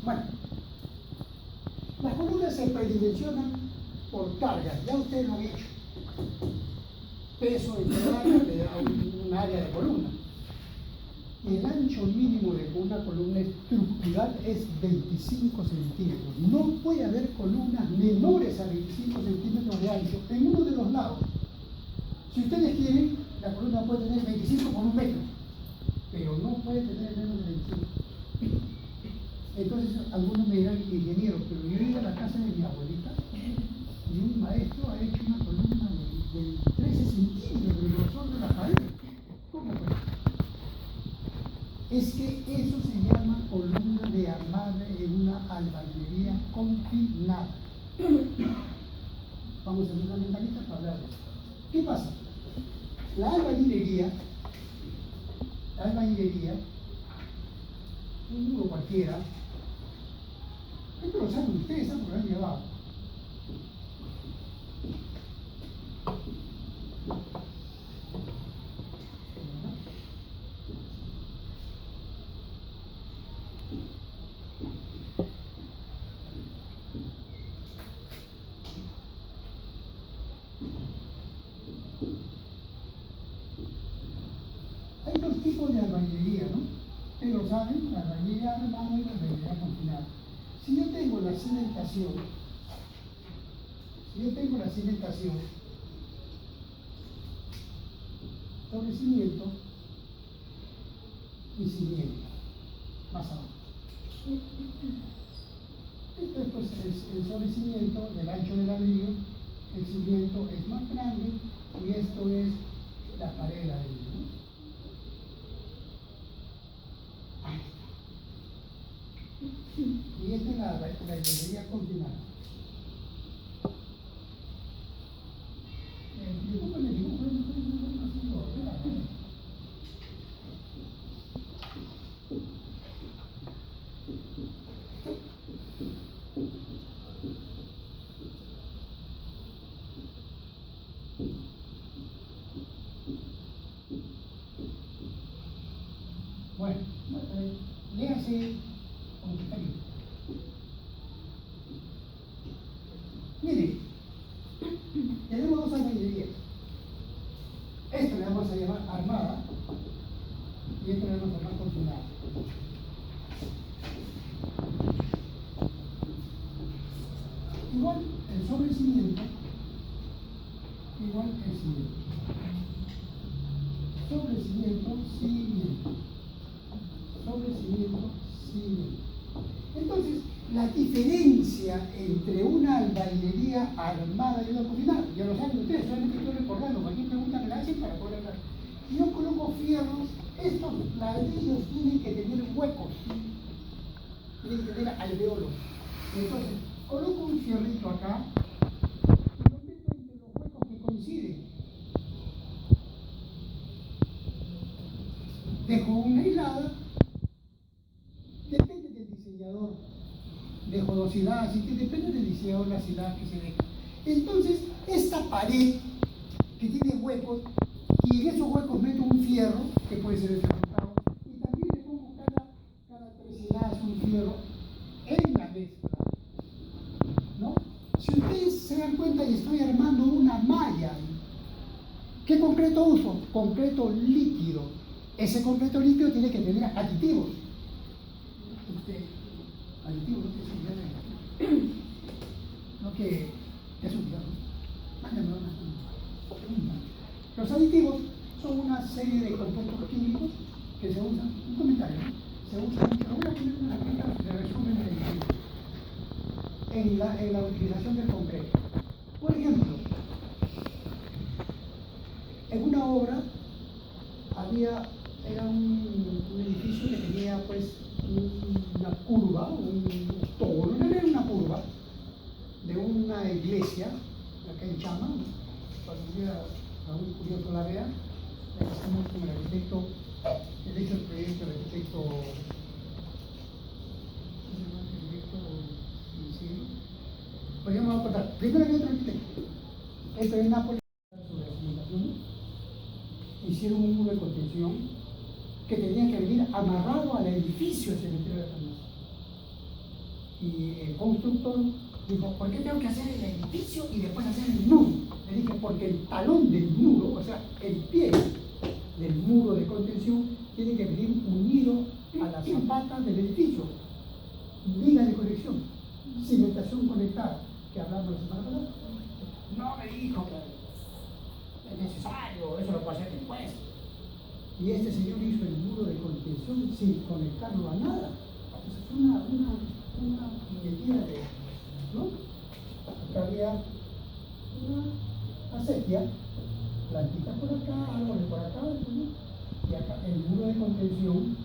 Bueno, las columnas se predimensionan por cargas, ya ustedes lo han hecho. Peso integral le da un área de columna. El ancho mínimo de una columna estructural es 25 centímetros. No puede haber columnas menores a 25 centímetros de ancho en uno de los lados. Si ustedes quieren, la columna puede tener 25 por 1 metro, pero no puede tener menos de 25. Entonces, algunos me dirán, ingeniero, pero yo he ido a la casa de mi abuelita y un maestro ha hecho una columna de 13 centímetros del grosor de la pared. ¿Cómo fue? Es que eso se llama columna de amarre en una albañilería confinada. Vamos a hacer una mentalista para hablar de esto. ¿Qué pasa? La albañilería, un muro cualquiera, esto lo saben ustedes, porque lo han llevado. Hay dos tipos de albañilería, ¿no? Ustedes lo saben, la albañilería armada y la albañilería confinada. Si yo tengo la cimentación, sobre cimiento y cimiento, más abajo. Esto es pues, el sobre cimiento del ancho del ladrillo, el cimiento es más grande y esto es la pared de ladrillo, ¿no? Ahí está. Y esta es la albañilería confinada. Bueno, léase como que está bien. Miren, tenemos dos albañilerías. Esta le vamos a llamar armada y esta le vamos a llamar confinada. Igual el sobre cimiento, igual el cimiento. Sobre cimiento, cimiento. Sobre cimiento, cimiento. Entonces, la diferencia entre una albañilería armada y una confinada, ya lo saben ustedes, solamente estoy recordando, cualquier pregunta me la hacen para poder hablar. Si yo coloco fierros, estos ladrillos tienen que tener huecos, tienen que tener alveolos. Entonces, coloco un fierrito acá y lo meto entre los huecos que coinciden. Dejo una hilada, depende del diseñador, dejo 2 hiladas, así que depende del diseñador las hiladas que se dejan. Entonces, esta pared que tiene huecos, y en esos huecos meto un fierro, que puede ser el fermentado, y también le pongo cada 3 hiladas un fierro en la mezcla, ¿no? Si ustedes se dan cuenta y estoy armando una malla, ¿qué concreto uso? Concreto líquido. Ese concreto líquido tiene que tener aditivos. Aditivos, no que es un Los aditivos son una serie de compuestos químicos que se usan, un comentario, se usan, lo voy a poner una regla de resumen en la utilización del concreto. Por ejemplo, en una obra era un edificio que tenía pues una curva, un octógono, no era una curva de una iglesia, acá en Chama, parecía Raúl Curioso Larrea, estamos con el arquitecto, el hecho del proyecto, el arquitecto pues ya me voy a contar, primero que otro arquitecto, esto es Nápoles, sobre la cimentación, hicieron un muro de contención que tenía que venir amarrado al edificio del cementerio de San Marcos. Y el constructor dijo, ¿por qué tengo que hacer el edificio y después hacer el muro? Le dije, porque el talón del muro, o sea, el pie del muro de contención, tiene que venir unido a las zapatas del edificio. Viga de conexión, cimentación conectada, que hablamos la semana pasada. No me dijo que es necesario, eso lo puede hacer después. Y este señor hizo el muro de contención sin conectarlo a nada. Entonces fue una medida de, ¿no? Acá había una acequia, plantitas por acá, árboles por acá, ¿no? Y acá el muro de contención,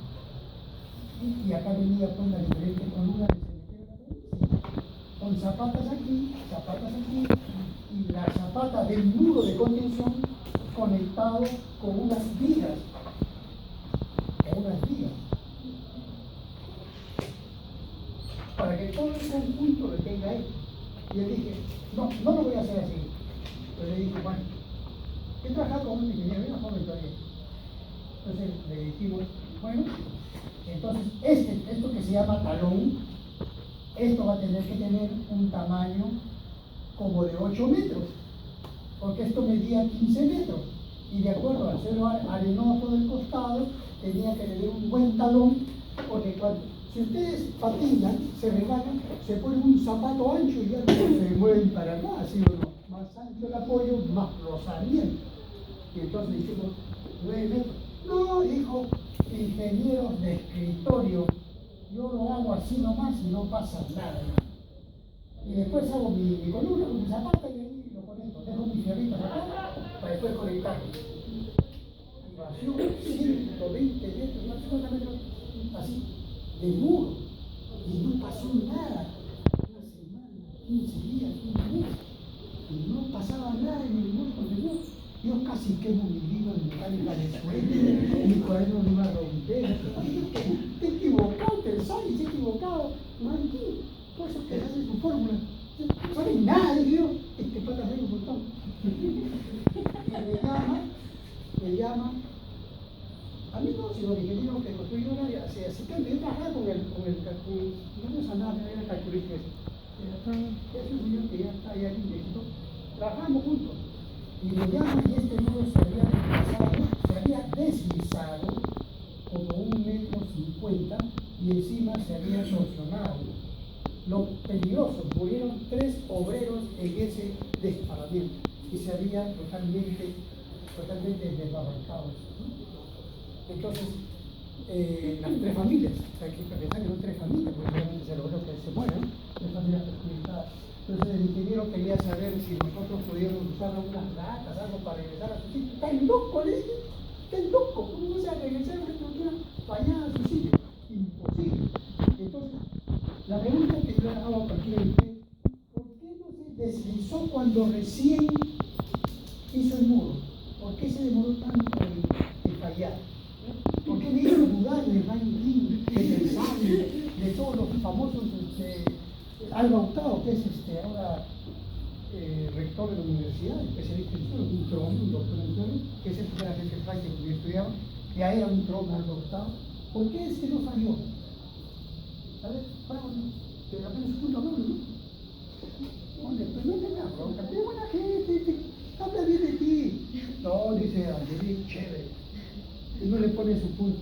y acá venía pues la diferente columna del cementerio de la provincia, con zapatas aquí, y la zapata del muro de contención conectado con unas vigas, para que todo el conjunto lo tenga él. Y le dije, no lo voy a hacer así. Pero le dije, bueno, he trabajado con un ingeniero, era joven todavía. Entonces le dijimos, bueno, entonces esto que se llama talón, esto va a tener que tener un tamaño como de 8 metros, porque esto medía 15 metros. Y de acuerdo al suelo arenoso del costado, tenía que tener un buen talón, porque si ustedes patinan, se regalan, se ponen un zapato ancho y ya no se mueven para acá, así o no. Más ancho el apoyo, más rozamiento. Y entonces dijimos, 9 metros. No, dijo, ingenieros de escritorio, yo lo hago así nomás y no pasa nada. Y después hago mi columna con mi zapato y ahí lo conecto. Dejo mis fierritos acá para después conectarlo. Y vació 120 metros, no 50 metros, así, de muro. Y no pasó nada. Una semana, 15 días, un mes. Y no pasaba nada en el muro con Dios. Yo casi quemo mi libro de mecánica de suelo, mi cuaderno me iba a romper. Te he equivocado, pensáis, te he equivocado. Maldito, cosas que hacen su fórmula. No sabe nada, digo yo, este pata se un montón. Y me llama, a mí no, sino el ingeniero que construyó un área, así que yo trabajaba con el no me sanaba, era calculista ese. Es un señor que ya está ahí en México. Trabajamos juntos. Y me llama y este muro se había deslizado como 1,50 m y encima se había torsionado. Lo peligroso, murieron 3 obreros en ese desparamiento y se había totalmente desbarrancado eso, ¿no? Entonces, las 3 familias, o sea, hay que pensar que son 3 familias, porque realmente se logró que se mueran, 3 familias perjudicadas. Entonces el ingeniero quería saber si nosotros podíamos usar unas latas, algo para regresar a su sitio. ¡Está loco, le dije! ¡Está loco! ¿Cómo vas a regresar a una estructura fallada a su sitio? Imposible. Entonces, la pregunta que yo hago a partir de usted, ¿por qué no se deslizó cuando recién hizo el muro? ¿Por qué se demoró tanto en fallar? ¿Por qué me hizo dudar de Rankin, de Pensar, de todos los famosos Alba Hurtado, que es ahora rector de la universidad, especialista en suelo, un tron, un doctor en suelo, que es el que era gente Franklin que yo estudiaba, ya era un tron Alba Hurtado? ¿Por qué es que no falló? ¿Sabes? Bueno, pero apenas un punto doble, ¿no? Hombre, pues no te da bronca, pero buena gente, habla bien de ti. No, dice Angelique, chévere. Y no le pone su punto.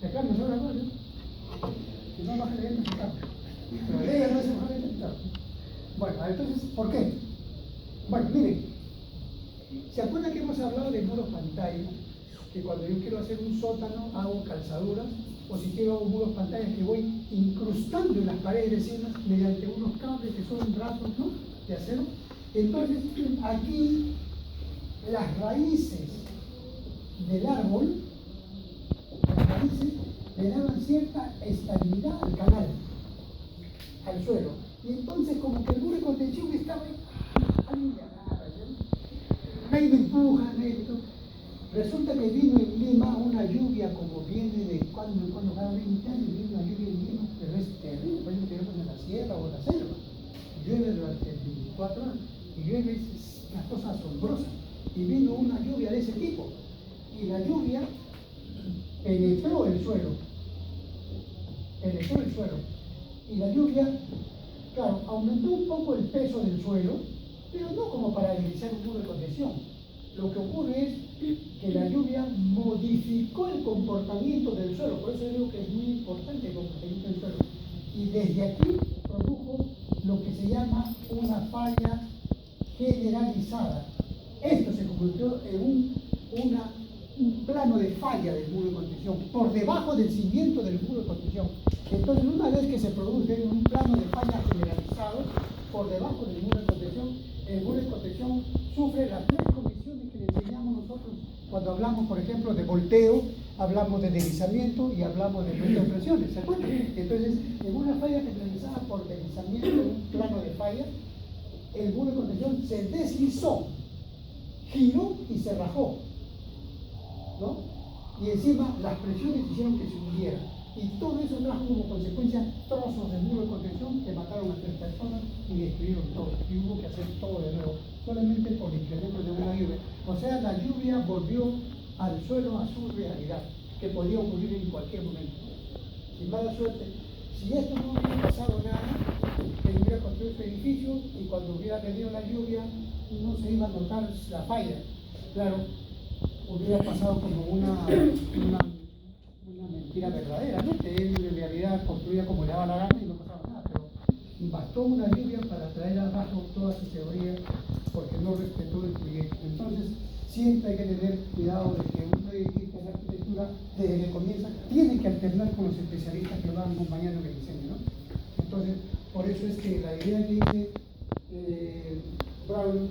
¿De acá me sobra más, no? Si no baja leyendo su cambio. Pero ella no se baja leyendo su cambio. Bueno, entonces, ¿por qué? Bueno, miren, ¿se acuerdan que hemos hablado de muros pantalla? Que cuando yo quiero hacer un sótano hago calzaduras, o si quiero hago muros pantallas que voy incrustando en las paredes vecinas mediante unos cables que son brazos, ¿no?, de acero. Entonces, aquí las raíces del árbol, las raíces le daban cierta estabilidad al canal, al suelo. Y entonces como que el muro de contención estaba ahí, nadie me empuja, nadie me toca. Resulta que vino en Lima una lluvia como viene de cuando cada 20 años viene una lluvia en Lima, pero es terrible, por ejemplo tenemos en la sierra o en la selva. Llueve durante 24 horas y llueve es una cosa asombrosa. Y vino una lluvia de ese tipo. Y la lluvia penetró el suelo, y la lluvia, claro, aumentó un poco el peso del suelo, pero no como para deslizar un muro de contención. Lo que ocurre es que la lluvia modificó el comportamiento del suelo, por eso digo que es muy importante el comportamiento del suelo. Y desde aquí produjo lo que se llama una falla generalizada. Esto se convirtió en un plano de falla del muro de contención, por debajo del cimiento del muro de contención. Entonces, una vez que se produce un plano de falla generalizado, por debajo del muro de contención, el muro de contención sufre las tres condiciones que le enseñamos nosotros cuando hablamos, por ejemplo, de volteo, hablamos de deslizamiento y hablamos de aumento de presiones, ¿se acuerdan? Entonces, en una falla generalizada por deslizamiento, en un plano de falla, el muro de contención se deslizó, giró y se rajó, ¿no? Y encima las presiones hicieron que se hundiera. Y todo eso trajo como consecuencia trozos del muro de contención que mataron a 3 personas y destruyeron todo. Y hubo que hacer todo de nuevo, solamente por incremento de una lluvia. O sea, la lluvia volvió al suelo a su realidad, que podía ocurrir en cualquier momento. Sin mala suerte, si esto no hubiera pasado nada, él hubiera construido este edificio y cuando hubiera venido la lluvia no se iba a notar la falla. Claro, hubiera pasado como una mentira verdadera, ¿no? Que él en realidad construía como le daba la gana y no pasaba nada, pero bastó una lluvia para traer abajo toda su teoría porque no respetó el proyecto. Entonces, siempre hay que tener cuidado de que un proyectista de arquitectura, desde que comienza, tiene que alternar con los especialistas que lo van acompañando en el diseño, ¿no? Entonces, por eso es que la idea que dice Brown,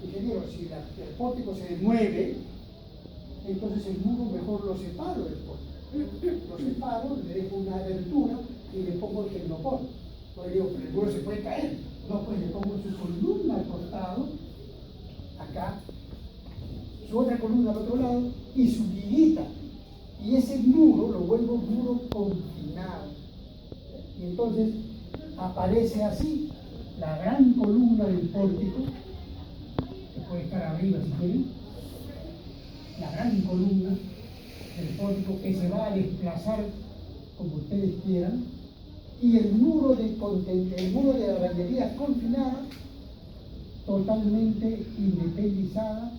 ingeniero, si el pórtico se mueve, entonces el muro mejor lo separo del pórtico. Lo separo, le dejo una abertura y le pongo el tecnopor. Porque digo, pero el muro se puede caer. No, pues le pongo su columna al costado, acá, su otra columna al otro lado y su viguita. Y ese muro lo vuelvo muro confinado. Y entonces aparece así la gran columna del pórtico, que puede estar arriba si quieren, la gran columna del pórtico que se va a desplazar como ustedes quieran, y el muro de la galería confinada, totalmente independizada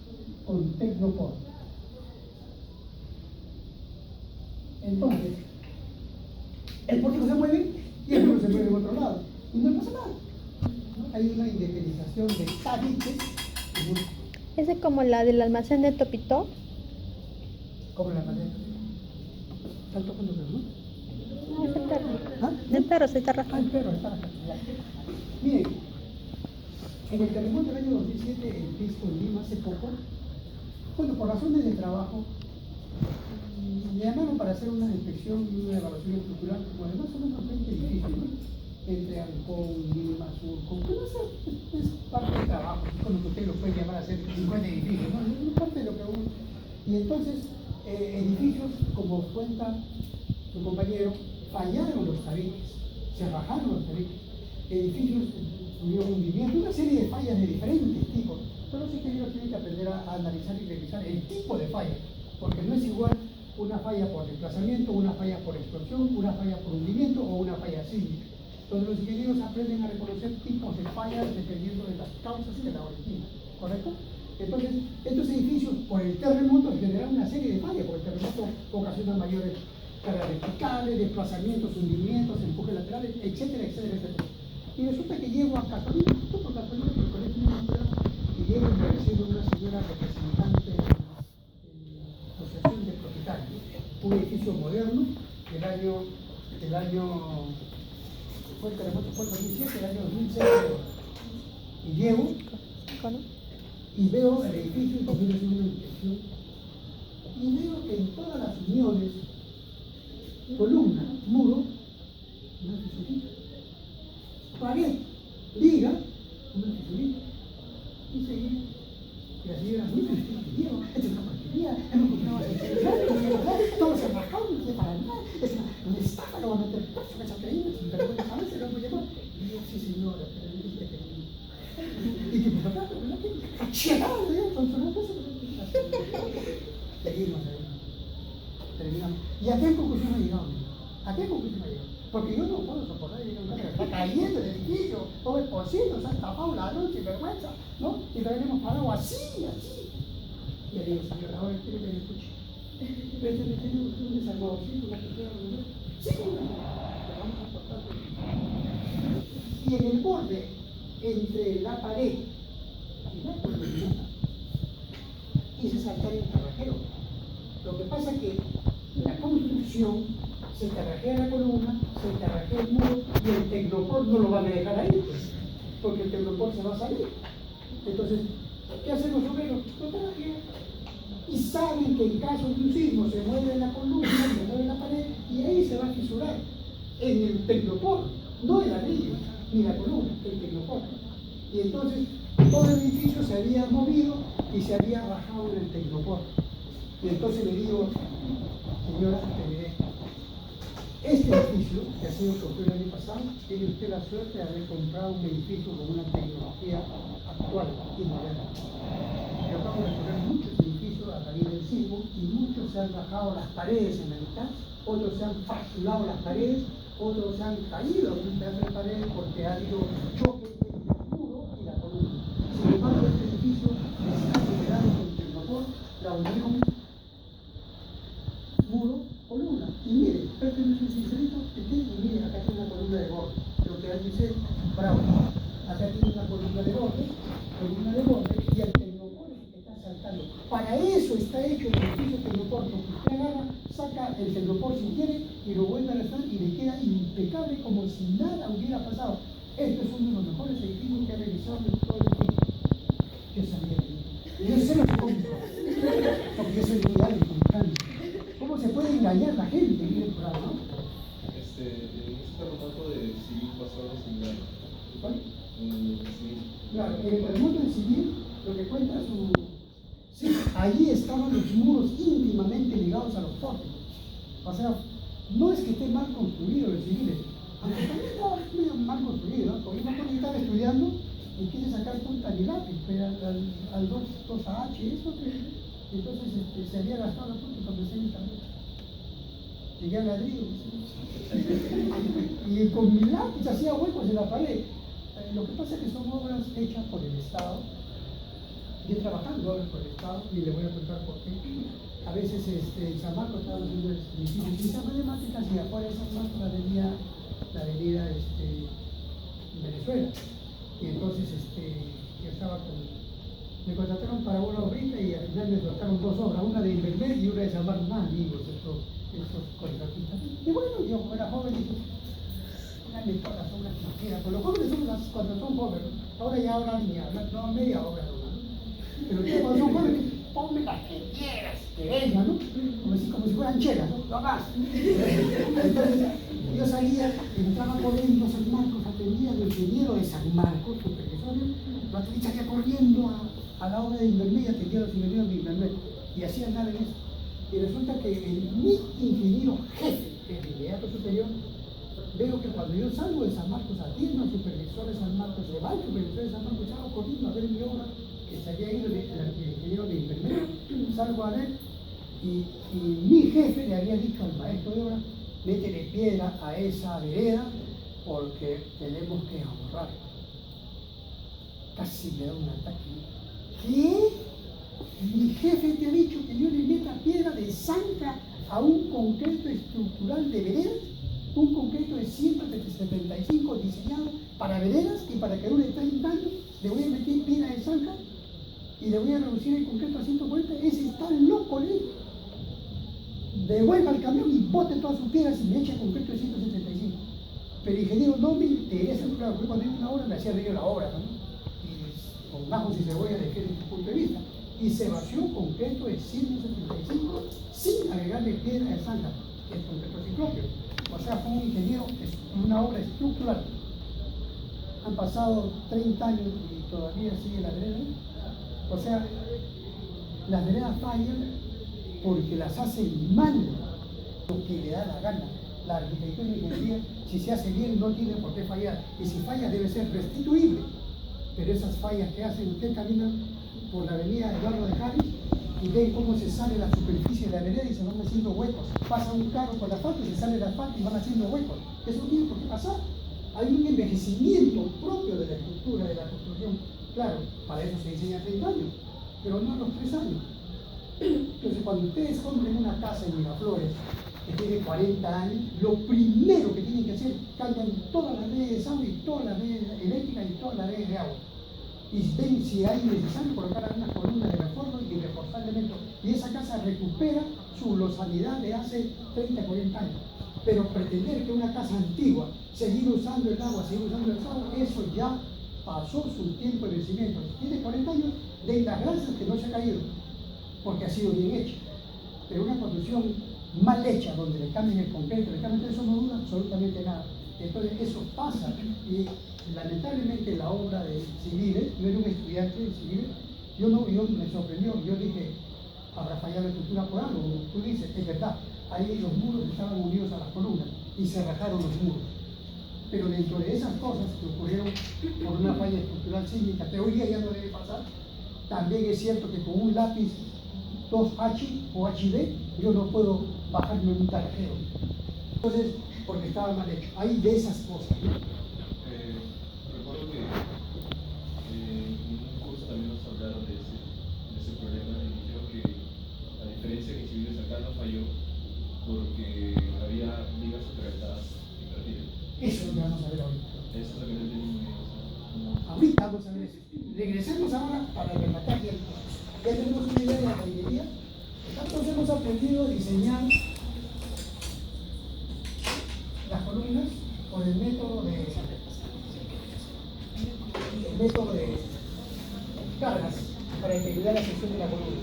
con tecnopor. Entonces, el pórtico se mueve y el muro se mueve en otro lado, y no pasa nada, ¿no? Hay una independización de tabiques. ¿Ese es como la del almacén de Topito? Como la madera. ¿Están tocando el perro, no? No, es el perro. ¿Ah? El perro se está Ah, el rascando. perro está acá. Miren, en el terremoto del año 2007 en Pisco, en Lima, hace poco, bueno, por razones de trabajo, me llamaron para hacer una inspección y una evaluación estructural, bueno, más o menos 20 edificios, ¿no? Entre Ancón, Lima, Surco, pero es parte del trabajo, es con lo que ustedes lo pueden llamar a hacer 50 edificios, ¿no? Es parte de lo que uno. Y entonces, edificios, como cuenta su compañero, fallaron los tabiques, se bajaron los tabiques, edificios tuvieron hundimiento, una serie de fallas de diferentes tipos. Pero los ingenieros tienen que aprender a analizar y revisar el tipo de falla, porque no es igual una falla por desplazamiento, una falla por explosión, una falla por hundimiento o una falla sísmica. Entonces los ingenieros aprenden a reconocer tipos de fallas dependiendo de las causas que la originan, ¿correcto? Entonces, estos edificios, por el terremoto, generan una serie de fallas, porque el terremoto ocasiona mayores cargas verticales, desplazamientos, hundimientos, empujes laterales, etcétera, etcétera, etcétera. Y resulta que llego a casualidad, justo por casualidad, que me conecto una escuela, y llego y me recibe una señora representante de la Asociación de Propietarios, un edificio moderno del año fue el terremoto, fue el 2007, el año 2006, y llego y veo el edificio y comienzo a hacer una inspección y veo que en todas las uniones, columna, muro, una fisurita, pared, viga, una fisurita, y seguí. Y la señora, mira, esto es una porquería, hemos comprado todos se rajaron, no se para nada, es una estafa, lo van a meter preso, me echa creído, sin vergüenza, a veces lo voy a llevar. Y yo, sí señora, pero me dijiste que no. Y que por acá, pero no, que achillada, son unas cosas. Seguimos ahí. terminamos. ¿Y a qué conclusión ha llegado? ¿A qué conclusión ha llegado? Porque yo no puedo soportar llegar a un lugar que está cayendo el edificio, ¿cómo es posible? Nos han tapado la luz sin vergüenza, ¿no? Y todavía hemos parado así. Y le digo, señor, ahora quiero que me escuche. Pero tiene un desarmadorcito, una tijera, sí, le vamos a cortar. Y en el borde, entre la pared y la columna, hice saltar el tarrajero. Lo que pasa es que la construcción se tarrajea la columna, se tarrajea el muro y el tecnopor no lo van a dejar ahí, pues, porque el tecnopor se va a salir. Entonces, ¿qué hacen los obreros? Lo tarrajean. Y saben que en caso de un sismo se mueve la columna, se mueve la pared y ahí se va a fisurar en el tecnopor, no el ladrillo ni la columna, el tecnopor. Y entonces todo el edificio se había movido y se había bajado en el tecnopor. Y entonces le digo, señora, te diré, este edificio que ha sido construido el año pasado, tiene usted la suerte de haber comprado un edificio con una tecnología actual y moderna. Yo acabo de recorrer muchos edificios a raíz del sismo y muchos se han bajado las paredes en la mitad, otros se han fracturado las paredes, otros se han caído en un pedazo de pared porque ha habido choque entre el muro y la columna. Sin embargo, este edificio está generado con tecnopor, la unión muro-columna. Y mire, este es un sincerito pequeño, y mire, acá tiene una columna de borde. Lo que él dice, bravo. Acá tiene una columna de borde, y el tecnopor es el que está saltando. Para eso está hecho el edificio tecnopor, porque usted agarra, saca el tecnopor si quiere y lo vuelve a arrastrar y le queda impecable como si nada hubiera pasado. Este es uno de los mejores edificios que ha realizado en todo el tiempo. Yo sabía que yo sé lo que compro, porque yo soy muy hábil con cambio. ¿Cómo se puede engañar la gente en el programa, no? En este terremoto de civil pasó algo similar. ¿Cuál? Civil. Claro, en el terremoto del civil, lo que cuenta su... Sí, allí estaban los muros íntimamente ligados a los pórticos. O sea, no es que esté mal construido el civil, aunque también estaba medio mal construido, ¿no? Porque yo me acuerdo que estaba estudiando y quise sacar punta ni lápiz, pero al 2AH, eso que... Entonces se había gastado la punta y comencé a instalar. Llegué al ladrillo, y con mi lápiz hacía huecos en la pared. Lo que pasa es que son obras hechas por el Estado. Yo trabajando obras por el Estado, y le voy a contar por qué. A veces en San Marcos estaban haciendo edificios matemáticas y afuera de San Marcos la avenida Venezuela. Y entonces yo estaba me contrataron para una obrita y al final me contrataron dos obras, una de Invermed y una de San Marcos, más amigos estos contratistas. Y bueno, yo era joven y dije, pónganme todas las obras que quieran, pero los jóvenes son cuando son jóvenes, ahora ya ahora ni hablar, no, media obra nomás, ¿no? Pero ustedes cuando son jóvenes, ponme las que quieras, que vengan, ¿no? Como si fueran chelas, ¿no? Lo más. Entonces, yo salía, entraba corriendo a San Marcos, atendía al ingeniero de San Marcos, supervisorio, lo salía corriendo a la obra de Invermed y atendía a los ingenieros de Invermed, y hacía nada en eso. Y resulta que mi ingeniero jefe, el inmediato superior, veo que cuando yo salgo de San Marcos, atiendo al supervisor de San Marcos, se va el supervisor de San Marcos, salgo corriendo a ver mi obra, que se había ido el ingeniero de Invermed, salgo a ver, y mi jefe le había dicho al maestro de obra, métele piedra a esa vereda, porque tenemos que ahorrar. Casi me da un ataque. ¿Qué? Mi jefe te ha dicho que yo le meta piedra de zanja a un concreto estructural de veredas, un concreto de 175 diseñado para veredas y para que dure 30 años, le voy a meter piedra de zanja y le voy a reducir el concreto a 140, ese está loco, ¿eh? Devuelva el camión y bote todas sus piedras y me echa concreto de 175. Pero ingeniero, no me interesa, claro, porque cuando digo una obra me hacía reír la obra, ¿no? Y con ajos y cebolla dejé desde su punto de vista. Y se vació concreto de 175 sin agregarle piedra de zanja, que es concreto ciclópeo. O sea, fue un ingeniero, una obra estructural. Han pasado 30 años y todavía sigue la vereda. O sea, las veredas fallan porque las hacen mal, lo que le da la gana. La arquitectura y la ingeniería, si se hace bien, no tiene por qué fallar. Y si falla, debe ser restituible. Pero esas fallas que hacen, usted camina por la avenida Eduardo de Javis y ven cómo se sale la superficie de la vereda y se van haciendo huecos. Pasa un carro por el asfalto y se sale el asfalto y van haciendo huecos. Eso no tiene por qué pasar. Hay un envejecimiento propio de la estructura, de la construcción. Claro, para eso se diseña 30 años, pero no a los 3 años. Entonces, cuando ustedes compren una casa en Miraflores que tiene 40 años, lo primero que tienen que hacer, cambian todas las redes de agua y todas las redes eléctricas y todas las redes de agua. Y ven si hay necesario colocar algunas columnas de reforma y reforzar elementos. Y esa casa recupera su lozanidad de hace 30, 40 años. Pero pretender que una casa antigua, seguir usando el agua, eso ya pasó su tiempo de vencimiento. Si tiene 40 años, den las gracias que no se ha caído, porque ha sido bien hecha. Pero una construcción mal hecha, donde le cambien el concreto, le cambien eso, no dura absolutamente nada. Entonces eso pasa, y lamentablemente la obra de civiles, yo era un estudiante de civiles, yo me sorprendió, yo dije, habrá fallado la estructura por algo, como tú dices, es verdad, ahí los muros estaban unidos a las columnas y se rajaron los muros. Pero dentro de esas cosas que ocurrieron por una falla estructural sísmica, que hoy día ya no debe pasar, también es cierto que con un lápiz 2H o HD yo no puedo bajarme un tarjero. Entonces, porque estaba mal hecho. Hay de esas cosas, ¿no? Recuerdo que en un curso también nos hablaron de ese problema y dijeron que a diferencia que civiles acá no falló porque había vigas superaltadas invertidas. Eso es lo que vamos a ver ahorita. Eso es lo que no entiendo muy bien. Ahorita vamos a ver eso. Regresemos ahora para rematar bien. Ya tenemos una idea de la ingeniería. Entonces hemos aprendido a diseñar las columnas por el método de cargas para integrar la sección de la columna.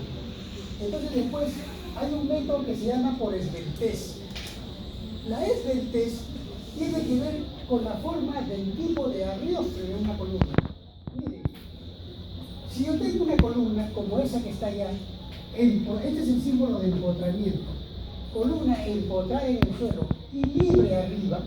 Entonces después hay un método que se llama por esbeltez. La esbeltez tiene que ver con la forma del tipo de arrastre de una columna. Miren, si yo tengo una columna como esa que está allá, este es el símbolo de empotramiento. Columna empotrada en el suelo y libre arriba,